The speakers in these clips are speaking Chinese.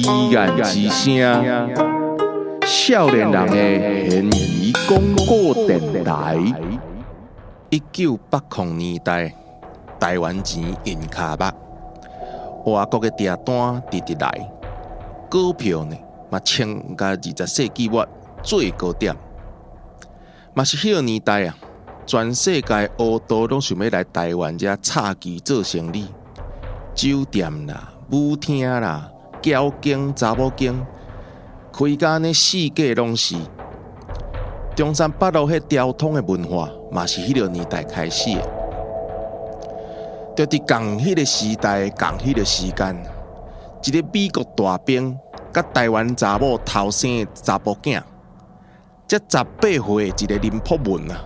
依然之声，少年人的现义广播电台。1980年代，台湾钱印卡目，外国的订单直直来，股票呢嘛冲甲20世纪末最高点，嘛是迄个年代啊，全世界乌道拢想要来台湾遮插旗做生意，酒店啦、舞厅啦、交警、查某囝，开甲呢四界拢是。中山北路迄交通的文化，嘛是迄个年代开始的。就伫共迄个时代、共迄个时间，一个美国大兵甲台湾查某头生的查甫囝，这18岁一个林朴文啊，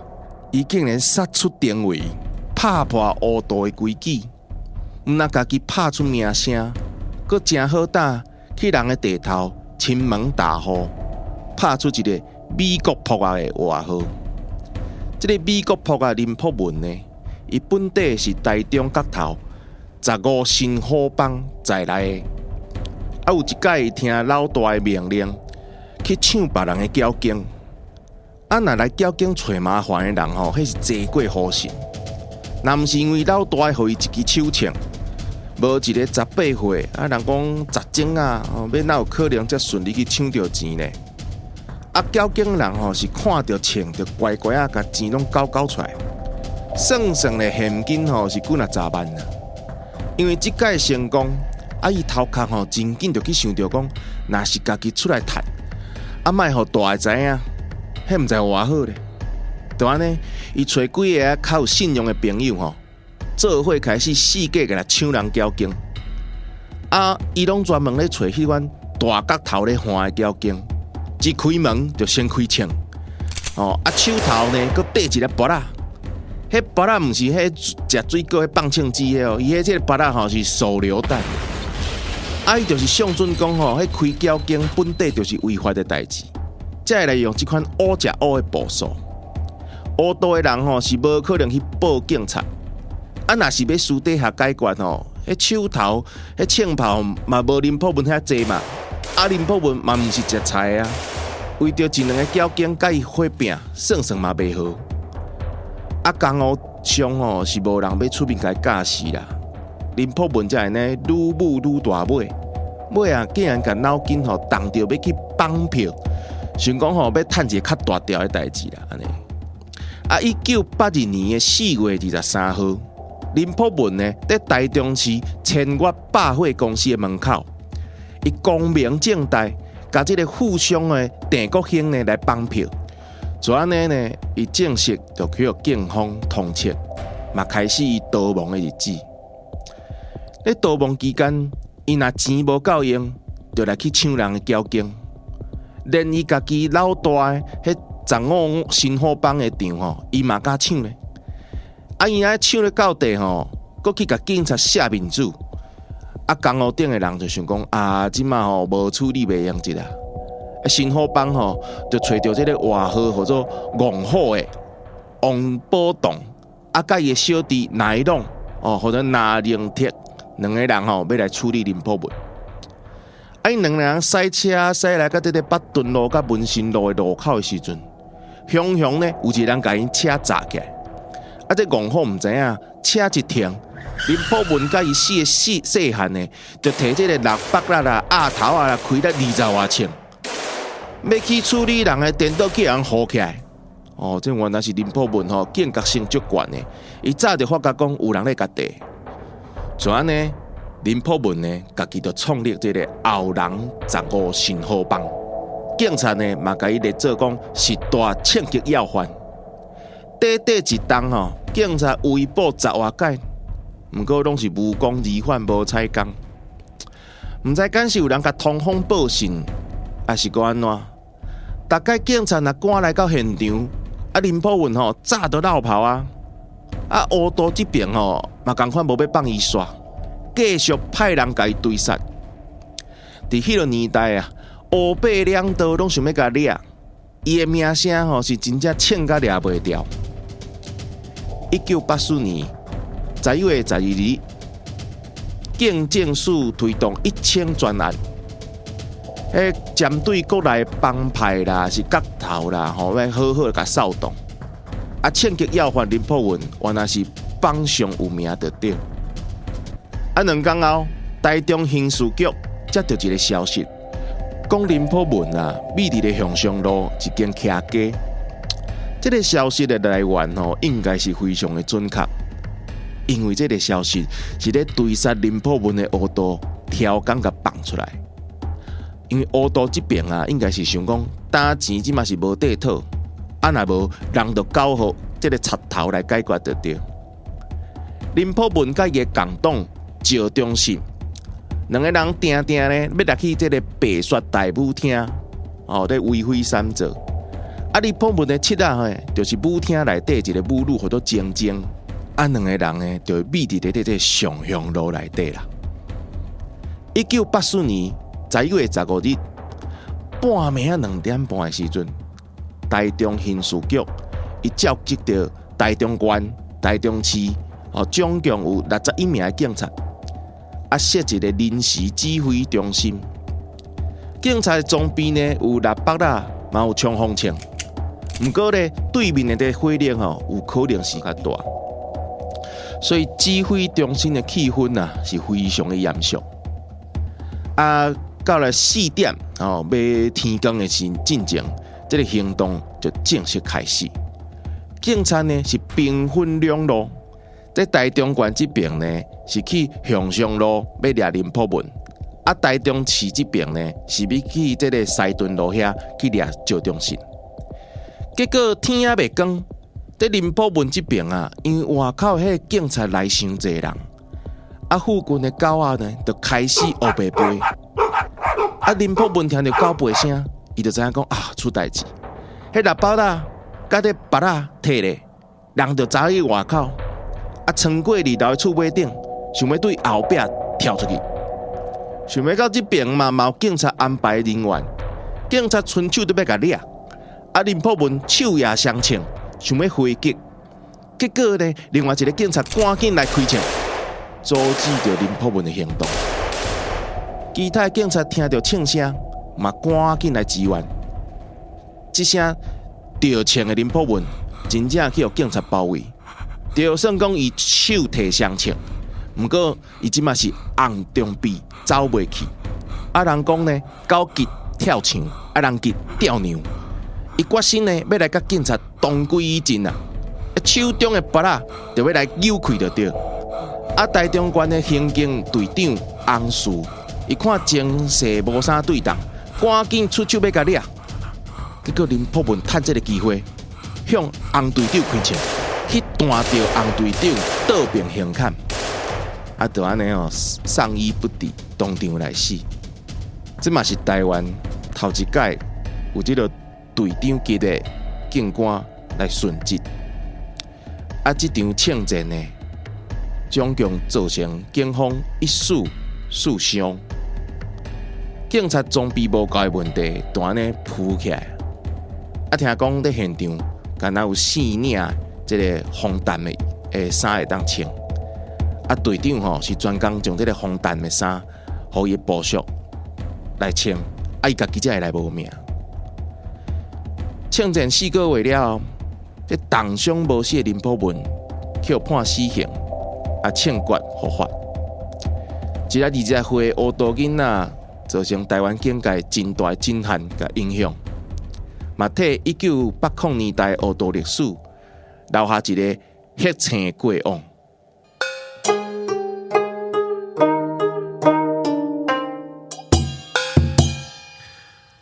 伊竟然杀出重围，拍破乌道的规矩，毋但家己拍出名声，阁真好胆去人的地头亲门大户，拍出一个美国扑啊的外号。这个美国扑啊林朴文呢，伊本地是台中角头15新虎帮在来的。有一届伊听老大的命令，去抢别人的交警。若来交警找麻烦的人吼，迄是罪过好神。若毋是因为老大互伊一支手枪，无一个18岁人讲杂种啊，要哪有可能遮顺利去抢到钱呢？交警人吼是看到钱就乖乖啊，甲钱拢交出来，算的现金吼是几啊十万啊。因为即届成功，伊头壳吼真紧就去想着讲，若是家己出来趁，莫互大个知影，迄毋知偌好咧。就安尼，伊找几个较有信用的朋友吼，做伙开始四界甲来抢人交警。伊拢专门咧找迄款大角头咧换的交警。一开门就先开枪，手头呢，佮缀一个拔仔，迄拔仔毋是迄食水果迄放枪机的伊迄个拔仔吼是手榴弹。伊就是上准讲迄开交警本地就是违法的代志，才会来用即款乌食乌的步数。乌道的人吼是无可能去报警察，若是要私底下解决吼，迄手头迄枪炮嘛无林朴文遐济嘛。林朴文嘛毋是食菜啊，为着一两个交警甲伊火拼，算嘛袂好。江湖上吼是无人要出面甲伊教死啦。林朴文才会呢愈舞愈大尾，尾啊竟然甲脑筋吼动着要去绑票，想讲吼要趁一个较大条的代志啦。安尼1982年4月23号，林朴文呢在台中市千越百货公司的门口。伊光明正大，甲即个富商的郑国兴呢来绑票，就安尼呢，伊正式就去予警方通缉，嘛开始伊逃亡的日子。在逃亡期间，伊若钱无够用，就来去抢人的交警，连伊家己老大的迄15新虎帮的场吼，伊嘛敢抢咧。伊若抢咧到地吼，搁去甲警察写面子。江湖顶的人就想讲即马吼无处理袂用一啦。新虎帮吼就找到这个外号叫做王虎的王宝栋，甲伊的小弟乃龙或者拿灵铁两个人吼要来处理林朴文。因两个人驶车驶来到这个北屯路甲文心路的路口的时阵，雄雄呢有一个人甲因车砸起来，这王虎毋知影车一停。林朴文甲伊四个细汉呢，就摕这个600啦、鸭头啦，开了20外千，要去处理人的电脑，叫人扶起来。这原来是林朴文吼，警觉性足悬的。伊早就发觉讲有人咧夹地，就安尼，林朴文呢，家己就创立这个后人15新虎帮。警察呢，嘛甲伊列做讲是大抢劫要犯。短一档吼，警察围捕10外届。毋过拢是无功而返，无采工。毋知敢是有人甲通风报信，还是个安怎？大概警察若赶来到现场，林朴文吼早都落跑啊！乌道这边吼嘛共款无要放伊煞，继续派人甲伊追杀。伫迄个年代啊，乌白两道拢想要甲掠，伊的名声吼是真正抢甲掠袂掉。1984年。11月12日，警政署推动1000专案，针对国内帮派啦，是角头啦，要好好甲扫动。啊，枪击要犯林柏文，原来是榜上有名就对。啊，2天后，台中刑事局接到一个消息，讲林柏文啊，秘伫咧向上路一间徛家。这个消息的来源应该是非常的准确，因为这个消息是咧追杀林柏文的乌道挑工甲放出来。因为乌道这边啊，应该是想讲打钱即嘛是无地讨，啊若无人就交互这个贼头来解决就对。林柏文甲伊个共党赵忠信2个人定咧要来去这个白雪大舞厅，咧为非三者。啊，林柏文的妻啊，就是舞厅内底一个舞女叫做晶晶，啊2个人呢，就秘伫咧这上香路内底啦。1984年11月15日半暝2点半的时阵，台中刑事局伊召集到台中县、台中市，总共有61名的警察，设一个临时指挥中心。警察的装备呢有6把啦，嘛有冲锋枪。不过呢，对面的火力有可能是较大，所以指挥中心的气氛是非常的严肃。到了4点要天光的进前，这个行动就正式开始。警察呢是兵分2路，在台中县这边呢是去向上路要抓林柏文，台中市这边呢是要去这个西屯路遐去抓赵忠信。结果天也未光，在林柏文这边啊，因为外口迄警察来伤济人，附近的狗仔呢就开始黑白飞。林柏文听到狗吠声，伊就知影讲出代志。迄6包啦，甲迄拔啦摕咧，人就走去外口，穿过2楼的厝尾顶，想要对后壁跳出去。想要到这边嘛，有警察安排人员，警察伸手都要甲掠。林柏文手也相称，想要回击，结果呢，另外一个警察赶紧来开枪，阻止着林柏文的行动。其他警察听到枪声，嘛赶紧来支援。这声着枪的林柏文，真正去互警察包围。就算讲伊手提双枪，不过伊即嘛是红中臂走袂去。人讲呢，狗急跳墙，人急吊牛。伊决心呢，要来甲警察同归于尽啊！手中的拔啊，就要来扭开就对。台中县的刑警队长洪树，伊看情势无啥对动，赶紧出手要甲掠。结果林柏文趁这个机会，向洪队长开枪，去弹着洪队长倒并行砍。就安尼丧衣不敌，当场来死。这嘛是台湾头一届有这个队长级的警官来殉职。这场枪战呢，总共造成警方1死4伤。警察装备无够的问题，就安尼浮起来。听讲在现场，敢若有4领这个防弹的衫会当穿。队长是专工将这个防弹的衫，互伊部属来穿，伊家己才会来无命。枪战4个月了，这重伤无死的林柏文，去判死刑，枪决伏法。一个20岁的乌道囡仔，造成台湾警界真大震撼甲影响，嘛替1980年代乌道历史留下一个血青过往。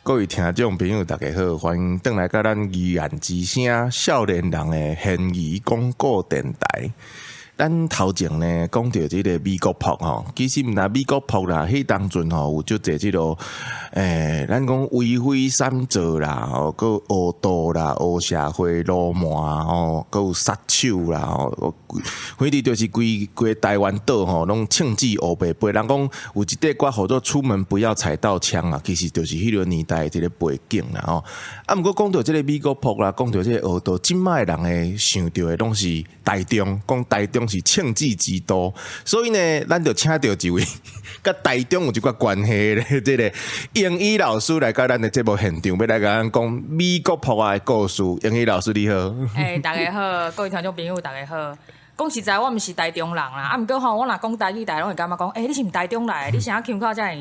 各位听众朋友，大家好，欢迎回来到咱语言之声少年人的现语广告电台。咱头前呢讲到这个美国扑其实毋但美国扑啦，迄当阵有足侪这个咱讲为非三者啦，佮恶道啦、黑社会、流氓佮有杀手啦，反正就是规台湾岛拢枪支黑白背。人讲有一块歌叫做出门不要踩到枪啊，其实就是迄个年代的这个背景啦毋过讲到这个美国扑啦，讲到这个恶道，今摆人诶想到的拢是台中，讲台中讲是庆忌之都，所以呢，咱就请到一位甲台中有一寡关系咧，这个英语老师来到咱的节目现场，要来甲咱讲美国破坏的故事。英语老师你好，大家好，各位听众朋友大家好。讲实在，我毋是台中人啦，毋过吼，我若讲台语，大家拢会感觉讲，你是毋台中来的？你啥腔口遮尔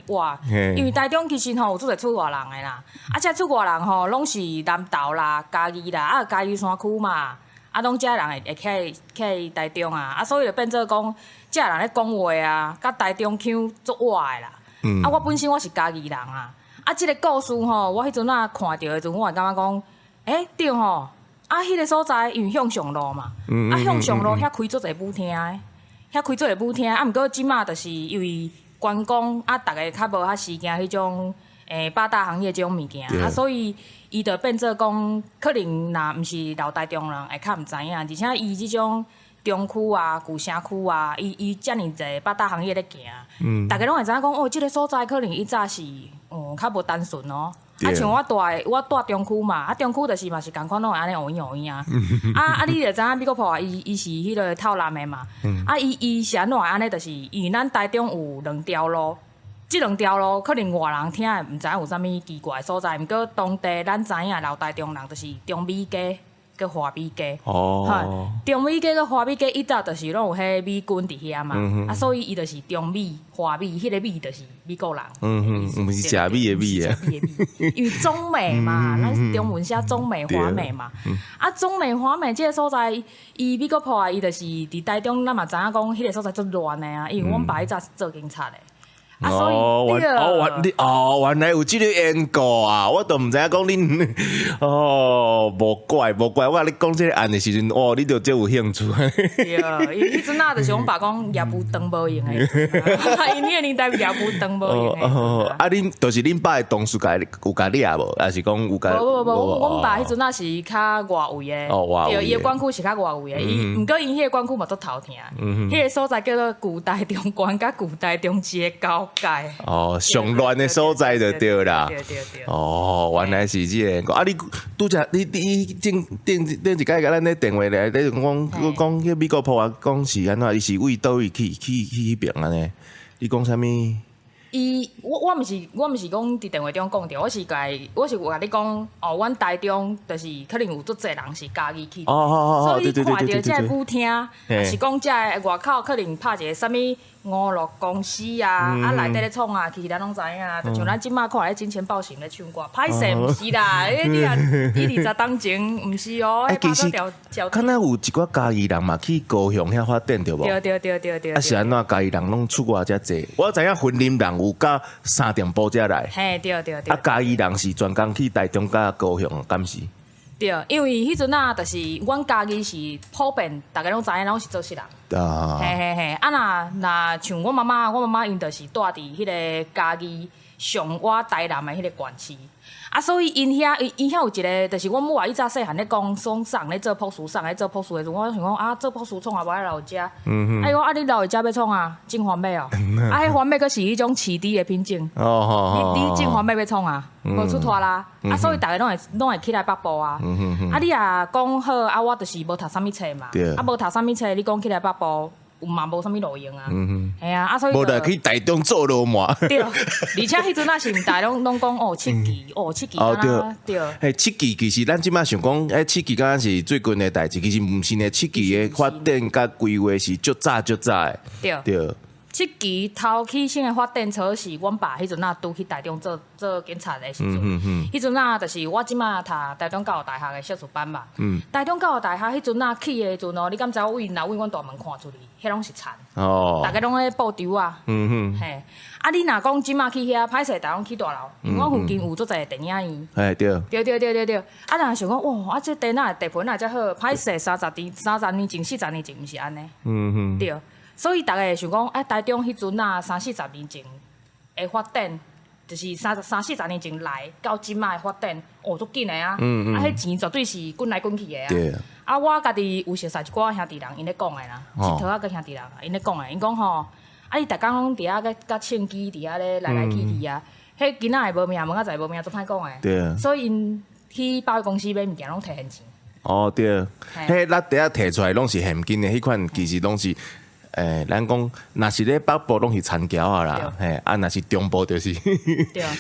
活？因为台中其实吼有做侪出外人的啦，遮出外人吼拢是南投啦、嘉义啦、嘉义山区嘛，拢遮人会起台中啊，所以就变做讲，遮人咧讲话啊，甲台中腔足活的啦。我本身我是嘉义人啊，即个故事吼，我迄阵看到的阵，我会感觉讲，对吼。迄个所在因为向上路嘛，向上路遐开做侪舞厅的，遐开做侪舞厅。毋过即马就是因为观光逐个较无遐时间迄种八大行业即种物件，所以伊就变做讲，可能若毋是老台中人会较毋知影，而且伊即种中区啊、旧城区啊，伊遮尔侪八大行业咧行，逐个拢会知影讲，即个所在可能伊早是较无单纯哦。像我住中区嘛，中区就是嘛是共款拢会安尼乌烟乌烟啊。你就知影美国破坏伊是迄个透南的嘛。伊是安怎安尼？就是因为咱台中有2条路，即2条路可能外人听的毋知影有啥物奇怪的所在，毋过当地咱知影老台中人就是中美街。个华美街，中美街个华美街，伊早就是拢有迄美军伫遐嘛，所以伊就是中美华美，迄个美就是美国人，毋是食米的米啊，因为中美嘛，咱中文写中美华美嘛，中美华美即个所在，伊美国破坏，伊就是伫台中，咱嘛知影讲，迄个所在足乱的啊，因为阮爸伊早是做警察的。原来有即个缘故啊！我都毋知影讲恁无怪，我甲你讲即个案的时阵，你就真有兴趣。对，因为迄阵就是阮爸讲夜步灯无用的，因迄个年代夜步灯无用的。恁就是恁爸的同事有甲掠无？还是讲有甲？无，阮爸迄阵是较外围的，对，伊的管区是较外围的。毋过因迄个管区嘛足头疼，迄个所在叫做旧台中关甲旧台中市的交界。上乱的所在就对啦。对。原来是这个。你拄则你顶一届甲咱咧电话咧，你讲迄美国破坏讲是安怎？伊是为倒位去迄边安尼？你讲啥物？我毋是讲伫电话中讲着，我是甲你讲，阮台中就是可能有足侪人是家己去，所以你看着遮舞厅，是讲遮外口可能拍一个啥物5、6公司啊，内底咧创啊，其实咱拢知影，就像咱即马看咧金钱豹型咧唱歌，歹势毋是啦，你啊20当前毋是哦，其实敢若有一寡嘉义人嘛去高雄遐发展着无？对。是安怎嘉义人拢出外遮济？我知影云林人有甲三店埔遮来。对。嘉义人是专工去台中甲高雄，敢是？对，因为迄阵就是阮家己是普遍，大家拢知影，拢是做事人。嘿。若像我妈妈因就是住伫迄个家己上我台南的迄个县市。所以因遐有一个，就是阮母啊，伊早细汉咧讲，送咧做朴树咧做朴树的时阵，我想讲做朴树创啊，无爱留遮。我你留遮要创啊，种番麦哦。迄番麦佫是迄种市猪的品种。你种番麦要创啊，无出脱啦。所以大家拢会起来北部啊。你也讲好我就是无读啥物册嘛。无读啥物册，你讲起来北部。嘛无啥物路用啊，所以无来去台中做路嘛。对，而且迄阵是毋大拢讲七期对。七期其实咱即摆想讲，七期敢若是最近的代志，其实毋是呢。七期的发展甲规划是足早的。对。七期头起先的发展初是阮爸迄阵拄去台中做警察的时阵，迄阵就是我即马读台中教育大学的硕士班嘛。台中教育大学迄阵起的时阵你敢知我为阮大门看出去，迄拢是田，大家拢咧布丢啊。嘿，你若讲即马去遐，歹势，大家拢去大楼，因为我附近有足侪电影院。对。若想讲哇，这电影地盘遮好，歹势30年前、40年前毋是安尼。对。所以大家会想讲，台中迄阵30-40年前的发展，就是30-40年前来到即卖发展，足紧的啊！迄钱绝对是滚来滚去的啊！对。我家己有熟识一寡兄弟人，因咧讲的啦，佚佗个兄弟人，因咧讲的，因讲吼，你逐工拢伫遐甲称机伫遐咧来去啊，迄囡仔会无命，问仔仔无命，足歹讲的。对。所以因去百货公司买物件拢摕现钱。哦对，迄咱第一摕出来拢是现金的，迄款其实拢是。咱讲，若是咧北部拢是田桥啊啦，嘿，若是中部就是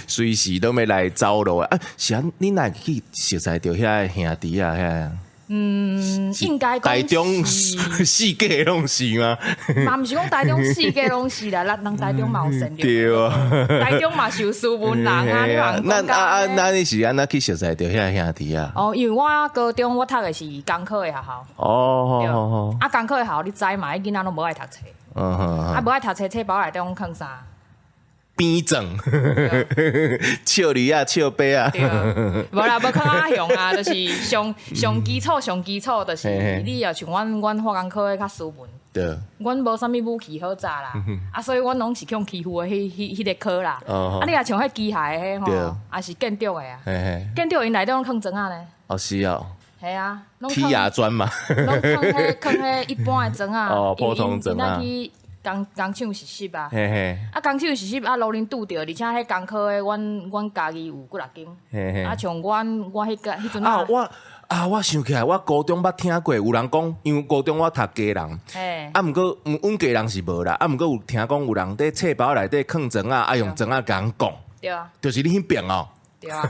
随时都要来走路啊。是啊，你哪去熟悉到遐兄弟啊？遐应该讲台中四界拢是吗？嘛毋是讲台中四界拢是啦，咱台中嘛有善良，对啊，台中嘛是有斯文人啊，你嘛那你是安怎去熟悉到遐兄弟啊？哦，因为我高中我读的是工科的学校。哦，啊，工科的学校你知嘛？迄囡仔拢无爱读册，啊，无爱读册，册包内底拢囥啥？边正，笑梨啊，笑杯啊，无啦，无囥阿雄啊，就是上基础，就是你要像阮化工科的较斯文，对，阮无啥物武器好炸啦，啊，所以阮拢是去用欺负的迄个科啦，啊，你若像迄机械的迄吼，也是建筑的啊，建筑因内底拢囥砖仔呢，哦是啊，系啊，劈牙砖嘛，拢囥迄一般的砖仔，哦，普通砖啊。工厂实习啊，啊工厂实习啊，路恁拄着，而且迄工科的，阮家己有几六间，啊，像我迄阵啊，我想起来，我高中捌听过有人讲，因为高中我读家人，啊，毋过阮家人是无啦，啊，毋过有听讲有人伫册包内底囥砖啊，用砖啊甲人讲，对啊，就是你迄边哦。对啊，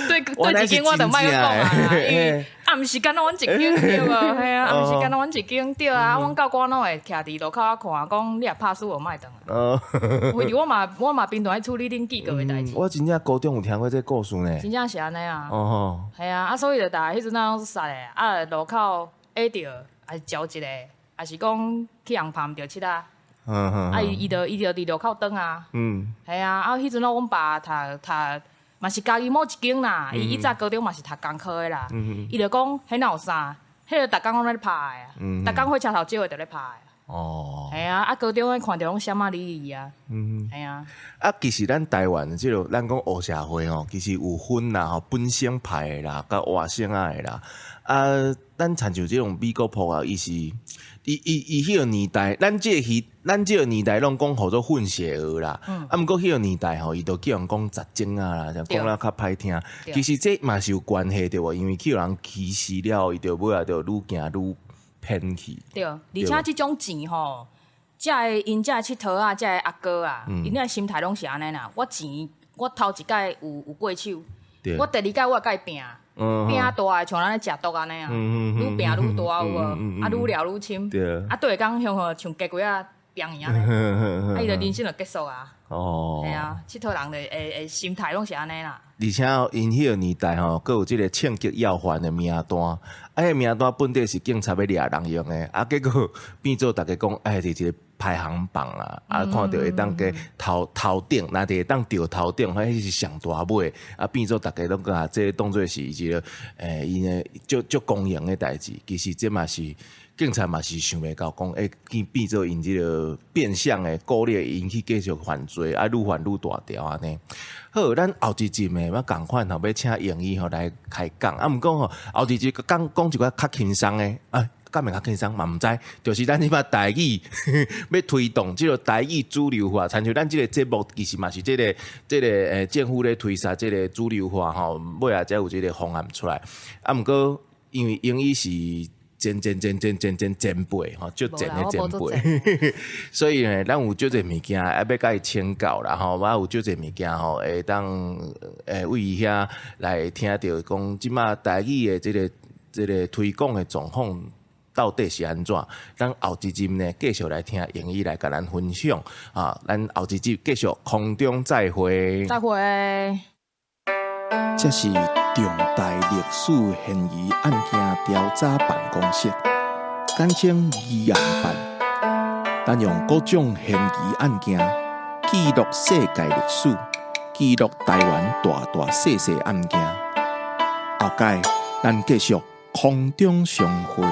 对一间我就莫去讲啊，因为暗时间阮一间对无，系啊，暗时间阮一间对啊，阮教官拢会徛伫路口看，讲你若拍输，莫等啊。为着我嘛平常爱处理恁记过的代志。我真正高中有听过这故事呢。真正是安尼啊。哦。系啊，啊所以就逐个迄阵仔拢杀的，啊路口下着，还是招一个，还是讲去人拍毋着佚啊。啊，伊就伫路口等啊，系啊，啊，迄阵仔阮爸读嘛是家己某一间啦，伊早高中嘛是读工科的啦，伊就讲迄哪有啥，迄个逐工拢咧拍的啊，逐工火车头少的就咧拍的。哦，系啊，啊高中咧看着拢闪啊哩哩啊，系啊。啊，其实咱台湾即个咱讲黑社会吼，其实有分啦吼，本省派的啦，甲外省仔的啦。啊，咱参像即种美国铺啊，伊迄个年代，咱即个年代拢讲号做混血儿啦。啊，毋过迄个年代吼，伊都叫人讲杂种啊啦，就讲了较歹听。其实这嘛是有关系对无？因为去有人歧视了，伊就尾仔就愈行愈偏去。对，而且即种钱吼，因遮佚佗啊，遮阿哥啊，因遐心态拢是安尼啦。我钱我头一届有过手，我第二届我会甲伊拼。拼啊大，像咱咧食毒安尼啊，愈拼愈大有无？啊，愈聊愈深，啊，对讲像像鸡龟啊，拼伊安尼，啊，伊就人生就结束啊。哦，系啊，佚佗人的心态拢是安尼啦。而且因迄个年代吼，佫有即个枪击要犯的名单，啊，迄名单本底是警察要掠人用的，啊，结果变做大家讲，是一个排行榜啦，啊，看到会当个头顶，若会当掉头顶，迄是上大尾，啊，变做大家拢甲这当做是一个因的足公营的代志，其实这嘛是。警察嘛是想袂到讲，变做因即个变相的鼓励因去继续犯罪，啊，愈犯愈大条安尼。好，咱后一集诶，要共款吼，要请英语吼来开讲。啊，毋过吼，后一集讲一寡较轻松诶，敢会较轻松嘛？毋知，就是咱即摆台语要推动即个台语主流化，参像咱即个节目，其实嘛是即个政府咧推动即个主流化吼，尾仔才有即个方案出来。啊，毋过因为英语是。前辈吼，足前的前辈，所以呢，咱有足侪物件要甲伊请教啦吼，我有足侪物件吼，会当为伊遐来听到讲，即马台语的即个推广的状况到底是安怎？咱后一集呢，继续来听英语来甲咱分享啊，咱后一集继续空中再会。再会。这是重大历史嫌疑案件调查办公室，简称疑案办。咱用各种嫌疑案件记录世界历史，记录台湾大大小小案件。后届咱继续空中相会。